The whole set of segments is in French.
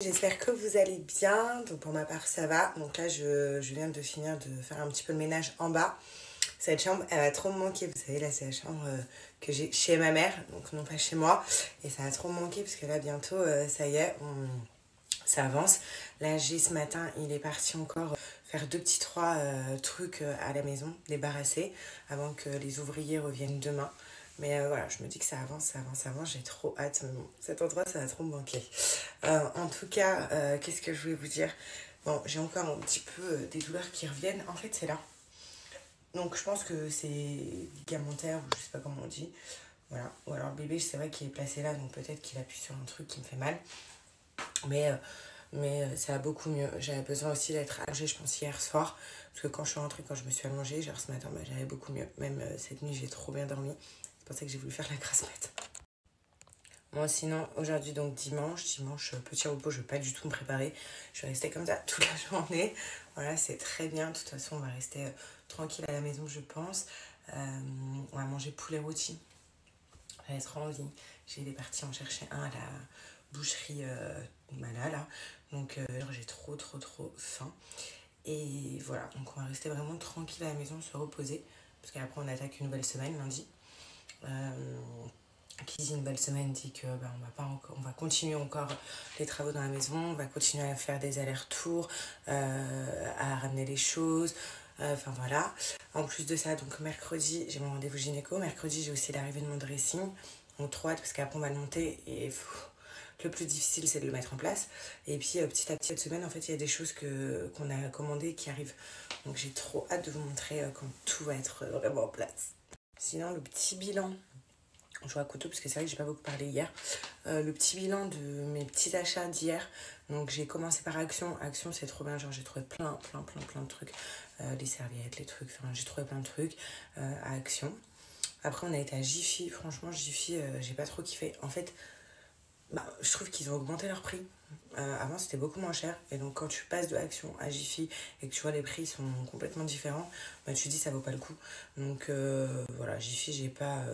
j'espère que vous allez bien. Donc pour ma part ça va. Donc là je viens de finir de faire un petit peu le ménage en bas. Cette chambre elle va trop me manquer. Vous savez là c'est la chambre que j'ai chez ma mère, donc non pas chez moi. Et ça va trop me manquer parce que là bientôt ça y est, ça avance. Là j'ai ce matin il est parti encore faire trois trucs à la maison, débarrasser avant que les ouvriers reviennent demain. Mais voilà, je me dis que ça avance, j'ai trop hâte. Mais bon, cet endroit, ça va trop me manquer. En tout cas, qu'est-ce que je voulais vous dire? Bon, j'ai encore un petit peu des douleurs qui reviennent. En fait, c'est là. Donc, je pense que c'est ligamentaire, ou je sais pas comment on dit. Voilà. Ou alors, le bébé, c'est vrai qu'il est placé là, donc peut-être qu'il appuie sur un truc qui me fait mal. Mais ça va beaucoup mieux. J'avais besoin aussi d'être allongée, je pense, hier soir. Parce que quand je suis rentrée, quand je me suis allongée, genre ce matin, j'avais beaucoup mieux. Même cette nuit, j'ai trop bien dormi. C'est pour ça que j'ai voulu faire la grasse mat. Bon, sinon, aujourd'hui, donc dimanche, petit repos, je ne vais pas du tout me préparer. Je vais rester comme ça toute la journée. Voilà, c'est très bien. De toute façon, on va rester tranquille à la maison, je pense. On va manger poulet rôti. J'avais trop envie. J'ai des parties en chercher un à la boucherie Mala, là. Donc, j'ai trop faim. Et voilà, donc on va rester vraiment tranquille à la maison, se reposer. Parce qu'après, on attaque une nouvelle semaine, lundi. Qui dit une belle semaine dit que on va continuer encore les travaux dans la maison, on va continuer à faire des allers-retours, à ramener les choses, enfin voilà. En plus de ça, donc mercredi j'ai mon rendez-vous gynéco, mercredi j'ai aussi l'arrivée de mon dressing, donc trop hâte parce qu'après on va le monter et le plus difficile c'est de le mettre en place. Et puis petit à petit cette semaine en fait il y a des choses qu'on a commandées qui arrivent, donc j'ai trop hâte de vous montrer quand tout va être vraiment en place. Sinon le petit bilan, je vois à couteau parce que c'est vrai que j'ai pas beaucoup parlé hier. Le petit bilan de mes petits achats d'hier. Donc j'ai commencé par Action. Action c'est trop bien, genre j'ai trouvé plein de trucs. Les serviettes, les trucs, enfin j'ai trouvé plein de trucs à Action. Après on a été à Jiffy. Franchement Jiffy j'ai pas trop kiffé. En fait je trouve qu'ils ont augmenté leur prix. Avant c'était beaucoup moins cher. Et donc quand tu passes de Action à Jiffy et que tu vois les prix sont complètement différents, tu te dis ça vaut pas le coup. Donc voilà, Jiffy j'ai pas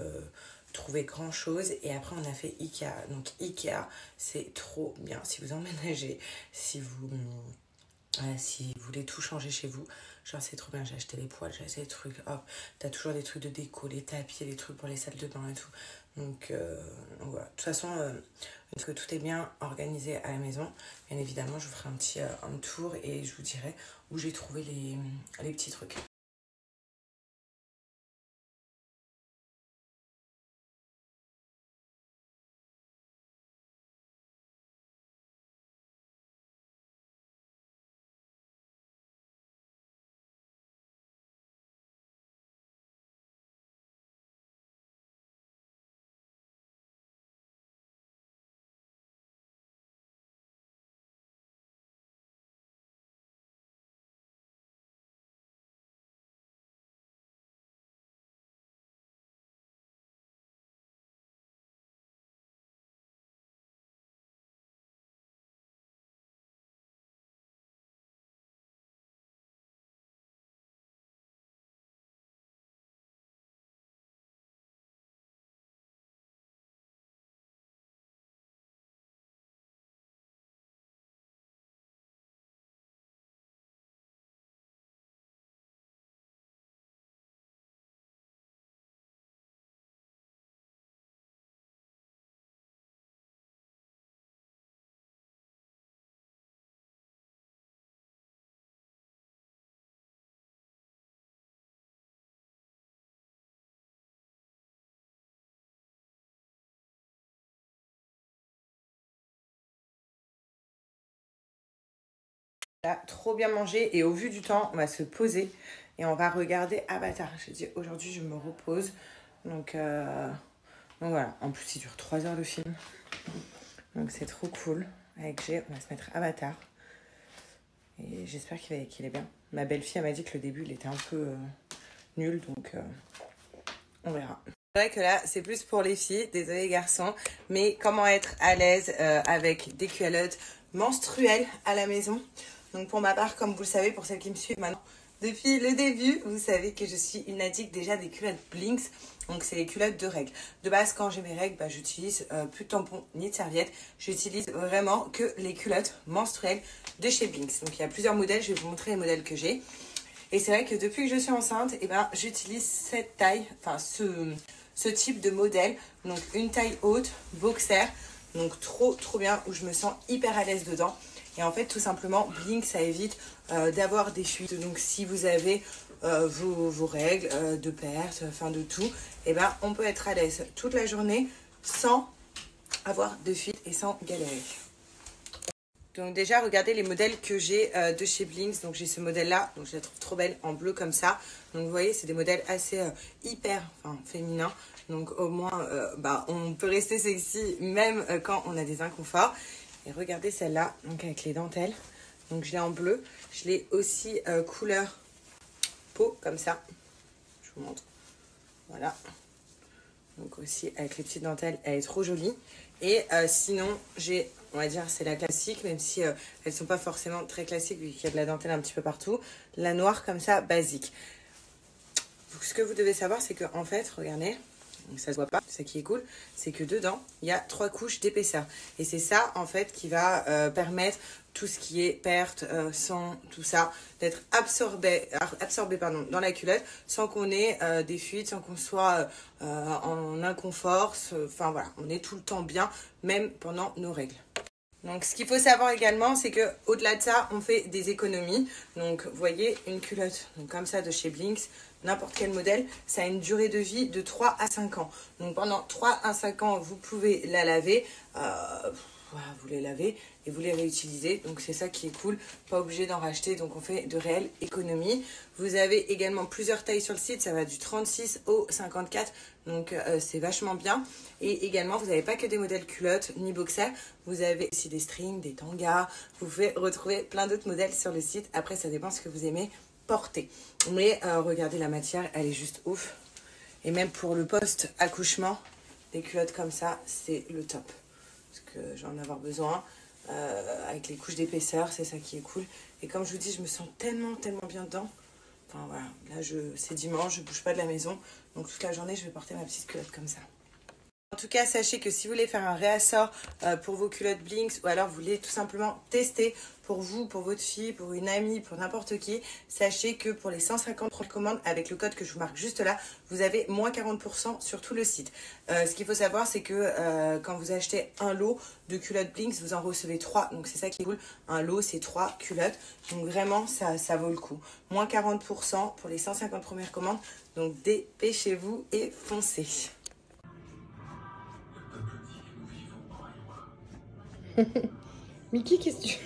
trouvé grand chose. Et après on a fait Ikea. Donc Ikea c'est trop bien si vous emménagez, si vous voulez tout changer chez vous, genre c'est trop bien. J'ai acheté les poêles, j'ai acheté des trucs, hop, t'as toujours des trucs de déco, les tapis, les trucs pour les salles de bain et tout. Donc voilà, de toute façon une fois que tout est bien organisé à la maison, bien évidemment je vous ferai un tour et je vous dirai où j'ai trouvé les petits trucs. Là, trop bien mangé et au vu du temps, on va se poser et on va regarder Avatar. J'ai dit aujourd'hui je me repose. Donc voilà, en plus il dure 3 heures le film. Donc c'est trop cool. Avec G, on va se mettre Avatar. Et j'espère qu'il est bien. Ma belle-fille m'a dit que le début il était un peu nul, donc on verra. C'est vrai que là, c'est plus pour les filles, désolé les garçons, mais comment être à l'aise avec des culottes menstruelles à la maison. Donc pour ma part, comme vous le savez, pour celles qui me suivent maintenant Depuis le début, vous savez que je suis une addict déjà des culottes Blinks. Donc c'est les culottes de règles. De base, quand j'ai mes règles, j'utilise plus de tampons ni de serviettes. J'utilise vraiment que les culottes menstruelles de chez Blinks. Donc il y a plusieurs modèles, je vais vous montrer les modèles que j'ai. Et c'est vrai que depuis que je suis enceinte, j'utilise cette taille, enfin ce type de modèle. Donc une taille haute, boxer. Donc trop bien, où je me sens hyper à l'aise dedans. Et en fait, tout simplement, Blink, ça évite d'avoir des fuites. Donc, si vous avez vos règles de perte, enfin de tout, on peut être à l'aise toute la journée sans avoir de fuite et sans galérer. Donc déjà, regardez les modèles que j'ai de chez Blinks. Donc j'ai ce modèle-là, donc je la trouve trop belle en bleu comme ça. Donc vous voyez, c'est des modèles assez féminins. Donc au moins, on peut rester sexy même quand on a des inconforts. Et regardez celle-là, donc avec les dentelles. Donc je l'ai en bleu. Je l'ai aussi couleur peau, comme ça. Je vous montre. Voilà. Donc aussi avec les petites dentelles, elle est trop jolie. Et sinon, j'ai, on va dire, c'est la classique, même si elles ne sont pas forcément très classiques, vu qu'il y a de la dentelle un petit peu partout. La noire, comme ça, basique. Donc ce que vous devez savoir, c'est que en fait, regardez... Donc ça se voit pas, c'est ça qui est cool, c'est que dedans, il y a 3 couches d'épaisseur. Et c'est ça, en fait, qui va permettre tout ce qui est perte, sang, tout ça, d'être absorbé dans la culotte, sans qu'on ait des fuites, sans qu'on soit en inconfort. Enfin voilà, on est tout le temps bien, même pendant nos règles. Donc ce qu'il faut savoir également, c'est que au-delà de ça, on fait des économies. Donc vous voyez, une culotte donc comme ça de chez Blinks, n'importe quel modèle, ça a une durée de vie de 3 à 5 ans. Donc pendant 3 à 5 ans, vous pouvez la laver. Vous les lavez et vous les réutilisez. Donc c'est ça qui est cool, pas obligé d'en racheter. Donc on fait de réelles économies. Vous avez également plusieurs tailles sur le site, ça va du 36 au 54. Donc c'est vachement bien. Et également, vous n'avez pas que des modèles culottes ni boxers. Vous avez aussi des strings, des tangas. Vous pouvez retrouver plein d'autres modèles sur le site. Après, ça dépend ce que vous aimez porter. Mais regardez, la matière, elle est juste ouf. Et même pour le post-accouchement, des culottes comme ça, c'est le top. Parce que j'en ai avoir besoin. Avec les couches d'épaisseur, c'est ça qui est cool. Et comme je vous dis, je me sens tellement bien dedans. Enfin voilà, là c'est dimanche, je bouge pas de la maison. Donc toute la journée, je vais porter ma petite culotte comme ça. En tout cas, sachez que si vous voulez faire un réassort pour vos culottes Blinks, ou alors vous voulez tout simplement tester pour vous, pour votre fille, pour une amie, pour n'importe qui, sachez que pour les 150 commandes, avec le code que je vous marque juste là, vous avez moins 40% sur tout le site. Ce qu'il faut savoir, c'est que quand vous achetez un lot de culottes Blinks, vous en recevez 3. Donc c'est ça qui est cool. Un lot, c'est 3 culottes. Donc vraiment, ça vaut le coup. Moins 40% pour les 150 premières commandes. Donc dépêchez-vous et foncez. Mickey, qu'est-ce que tu...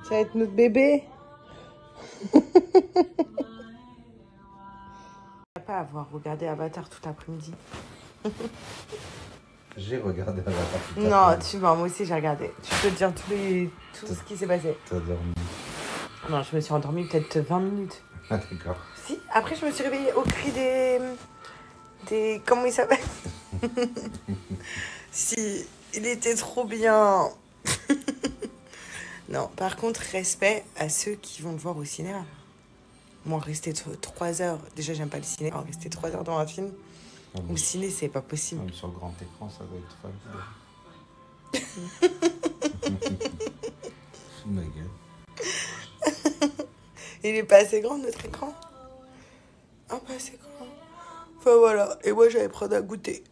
Ça va être notre bébé. Pas avoir regardé Avatar tout l'après-midi. J'ai regardé Avatar tout Non, moi aussi j'ai regardé. Tu peux te dire tout ce qui s'est passé. T'as dormi? Non, je me suis endormie peut-être 20 minutes. Ah d'accord. Si, après je me suis réveillée au cri des... Comment il s'appelle? Si, il était trop bien. Non, par contre, respect à ceux qui vont le voir au cinéma. Moi, rester 3 heures... Déjà, j'aime pas le ciné. Alors, rester 3 heures dans un film, au ciné, c'est pas possible. Même sur le grand écran, ça doit être fabuleux. Ma gueule. Il est pas assez grand, notre écran? Ah, pas assez grand. Enfin, voilà. Et moi, j'allais prendre à goûter.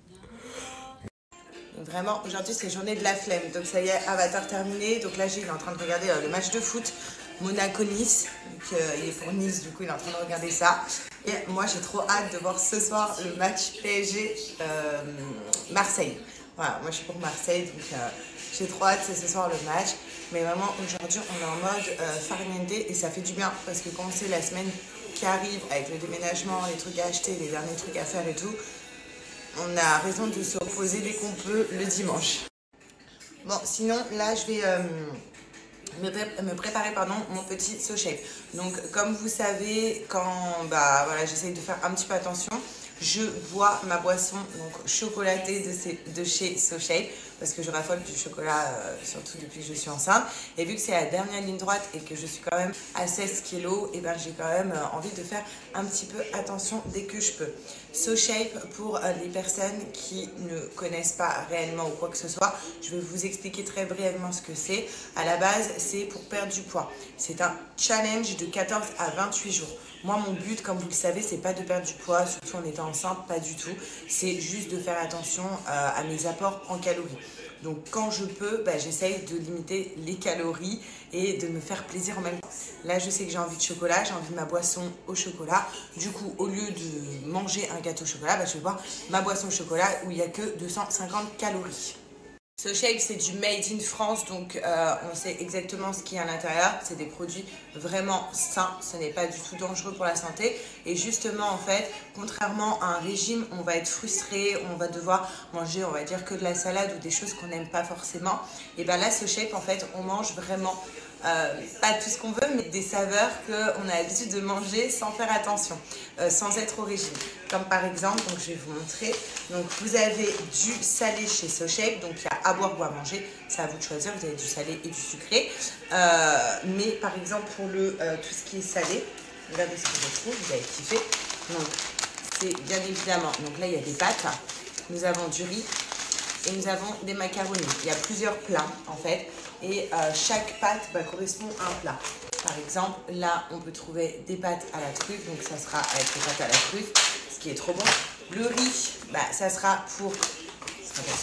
Vraiment, aujourd'hui, c'est journée de la flemme. Donc, ça y est, Avatar terminé. Donc là, Gilles est en train de regarder le match de foot Monaco-Nice. Donc, il est pour Nice, du coup, il est en train de regarder ça. Et moi, j'ai trop hâte de voir ce soir le match PSG-Marseille. Voilà, moi, je suis pour Marseille. Donc, j'ai trop hâte, c'est ce soir le match. Mais vraiment, aujourd'hui, on est en mode farniente et ça fait du bien. Parce que quand on sait la semaine qui arrive avec le déménagement, les trucs à acheter, les derniers trucs à faire et tout, on a raison de se reposer dès qu'on peut le dimanche. Bon, sinon, là, je vais me préparer mon petit So Shape. Donc, comme vous savez, quand j'essaye de faire un petit peu attention, je bois ma boisson donc chocolatée de chez SoShape parce que je raffole du chocolat, surtout depuis que je suis enceinte. Et vu que c'est la dernière ligne droite et que je suis quand même à 16 kilos, et ben j'ai quand même envie de faire un petit peu attention dès que je peux. SoShape, pour les personnes qui ne connaissent pas réellement ou quoi que ce soit, je vais vous expliquer très brièvement ce que c'est. À la base, c'est pour perdre du poids. C'est un challenge de 14 à 28 jours. Moi, mon but, comme vous le savez, c'est pas de perdre du poids, surtout en étant enceinte, pas du tout. C'est juste de faire attention à mes apports en calories. Donc, quand je peux, j'essaye de limiter les calories et de me faire plaisir en même temps. Là, je sais que j'ai envie de chocolat, j'ai envie de ma boisson au chocolat. Du coup, au lieu de manger un gâteau au chocolat, je vais boire ma boisson au chocolat où il n'y a que 250 calories. SoShape, c'est du made in France, donc on sait exactement ce qu'il y a à l'intérieur. C'est des produits vraiment sains, ce n'est pas du tout dangereux pour la santé. Et justement, en fait, contrairement à un régime, on va être frustré, on va devoir manger, on va dire, que de la salade ou des choses qu'on n'aime pas forcément. Et bien là, SoShape, en fait, on mange vraiment pas tout ce qu'on veut, mais des saveurs qu'on a l'habitude de manger sans faire attention, sans être au régime. Comme par exemple, donc je vais vous montrer, donc vous avez du salé chez SoShape, donc il y a à boire ou à manger, c'est à vous de choisir, vous avez du salé et du sucré. Mais par exemple pour tout ce qui est salé, regardez ce que je trouve, vous allez kiffer. Donc c'est bien évidemment, donc là il y a des pâtes, nous avons du riz et nous avons des macaronis. Il y a plusieurs plats en fait. Et chaque pâte correspond à un plat. Par exemple, là, on peut trouver des pâtes à la truffe. Donc, ça sera avec les pâtes à la truffe, ce qui est trop bon. Le riz, ça sera pour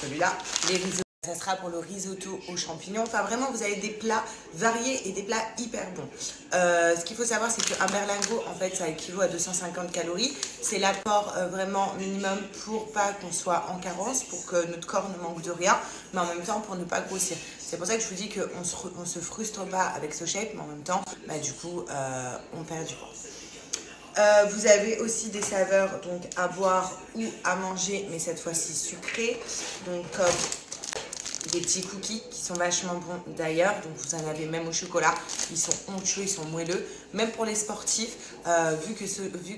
celui-là. Les risottos, ça sera pour le risotto aux champignons. Enfin, vraiment, vous avez des plats variés et des plats hyper bons. Ce qu'il faut savoir, c'est qu'un berlingot, en fait, ça équivaut à 250 calories. C'est l'apport vraiment minimum pour pas qu'on soit en carence, pour que notre corps ne manque de rien, mais en même temps pour ne pas grossir. C'est pour ça que je vous dis qu'on ne se frustre pas avec SoShape, mais en même temps, du coup, on perd du poids. Vous avez aussi des saveurs donc à boire ou à manger, mais cette fois-ci sucrées. Donc comme des petits cookies qui sont vachement bons d'ailleurs, donc vous en avez même au chocolat, ils sont onctueux, ils sont moelleux, même pour les sportifs, vu que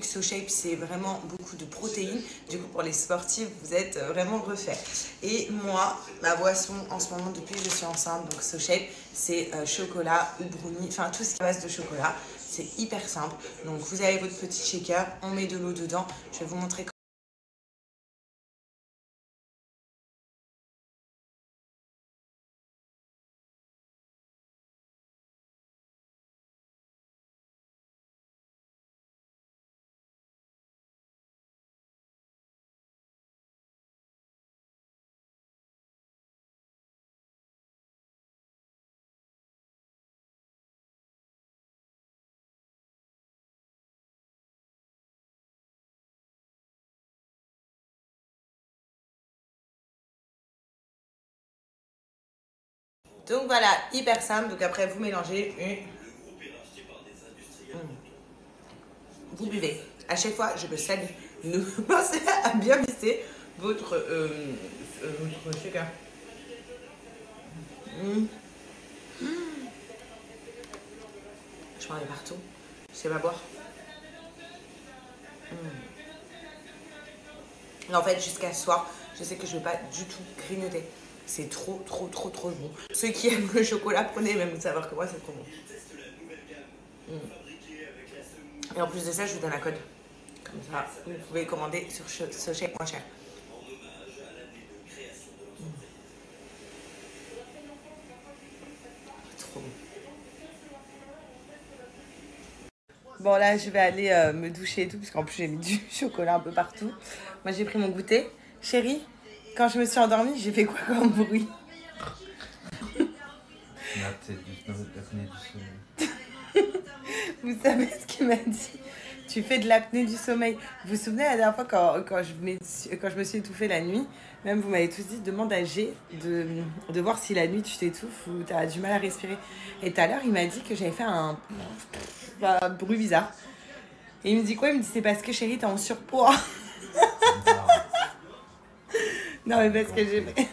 SoShape c'est vraiment beaucoup de protéines, du coup pour les sportifs vous êtes vraiment refaits. Et moi, ma boisson en ce moment depuis que je suis enceinte, donc SoShape, c'est chocolat ou brownie, enfin tout ce qui est à base de chocolat, c'est hyper simple. Donc vous avez votre petit shaker, on met de l'eau dedans, je vais vous montrer. Donc voilà, hyper simple. Donc après, vous mélangez et vous buvez. À chaque fois, je me salue. Ne pensez à bien visser votre shaker. Je m'en vais partout. Je sais pas boire. Et en fait, jusqu'à ce soir, je sais que je ne vais pas du tout grignoter. C'est trop bon. Ceux qui aiment le chocolat, prenez même savoir que moi, c'est trop bon. Et en plus de ça, je vous donne un code. Comme ça, vous pouvez commander sur SoShape moins cher. Trop bon. Bon là, je vais aller me doucher et tout, parce qu'en plus, j'ai mis du chocolat un peu partout. Moi, j'ai pris mon goûter. Chérie, quand je me suis endormie, j'ai fait quoi comme bruit? L'apnée du sommeil. Vous savez ce qu'il m'a dit? Tu fais de l'apnée du sommeil. Vous vous souvenez la dernière fois quand je me suis étouffée la nuit, même vous m'avez tous dit, demande à G de voir si la nuit tu t'étouffes ou tu as du mal à respirer. Et tout à l'heure, il m'a dit que j'avais fait un bruit bizarre. Et il me dit quoi? Il me dit c'est parce que chérie, t'es en surpoids. Non mais parce que j'ai fait...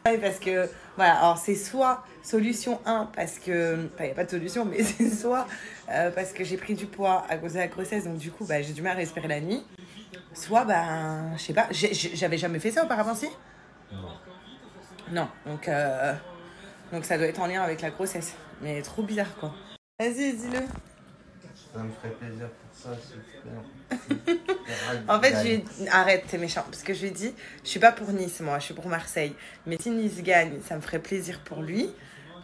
Oui, parce que, voilà, alors c'est soit solution 1, parce que, enfin, il n'y a pas de solution, mais c'est soit parce que j'ai pris du poids à cause de la grossesse, donc du coup, bah, j'ai du mal à respirer la nuit. Soit, ben, je sais pas, j'avais jamais fait ça auparavant, si? Non. Non, donc ça doit être en lien avec la grossesse. Mais trop bizarre, quoi. Vas-y, dis-le. Ça me ferait plaisir pour ça, s'il te plaît. En fait, arrête, t'es méchant. Parce que je lui ai dit, je suis pas pour Nice, moi, je suis pour Marseille. Mais si Nice gagne, ça me ferait plaisir pour lui.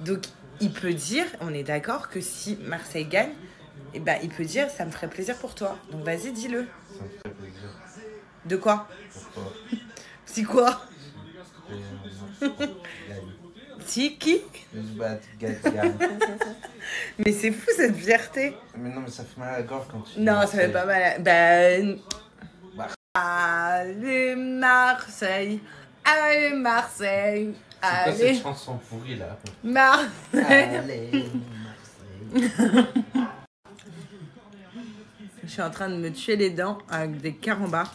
Donc, il peut dire, on est d'accord, que si Marseille gagne, eh ben, il peut dire, ça me ferait plaisir pour toi. Donc, vas-y, dis-le. Ça me ferait plaisir De quoi? pour toi. Si quoi? Gagne. Si qui? Gagne. Mais c'est fou cette fierté. Mais non, mais ça fait mal à la gorge quand tu. Non, ça fait pas mal. Ben. Allez, Marseille. Allez, Marseille. C'est quoi Allez, cette chanson pourrie là? Marseille. Allez, Marseille. Je suis en train de me tuer les dents avec des carambars.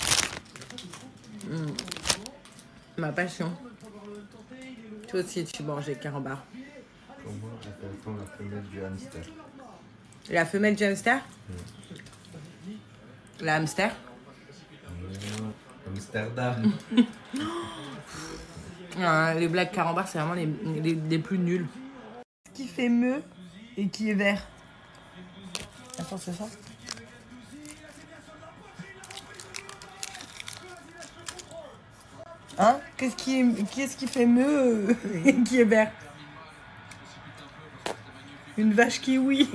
Ma passion. Toi aussi, tu manges des carambars. Pour moi, j'appelle la femelle du hamster. La femelle du hamster? La hamster? Amsterdam. Les blagues carambars, c'est vraiment les plus nuls. Qui fait meuh et qui est vert? Attends, c'est ça? Hein? Qu'est-ce qui fait meuh et qui est vert? Une vache kiwi.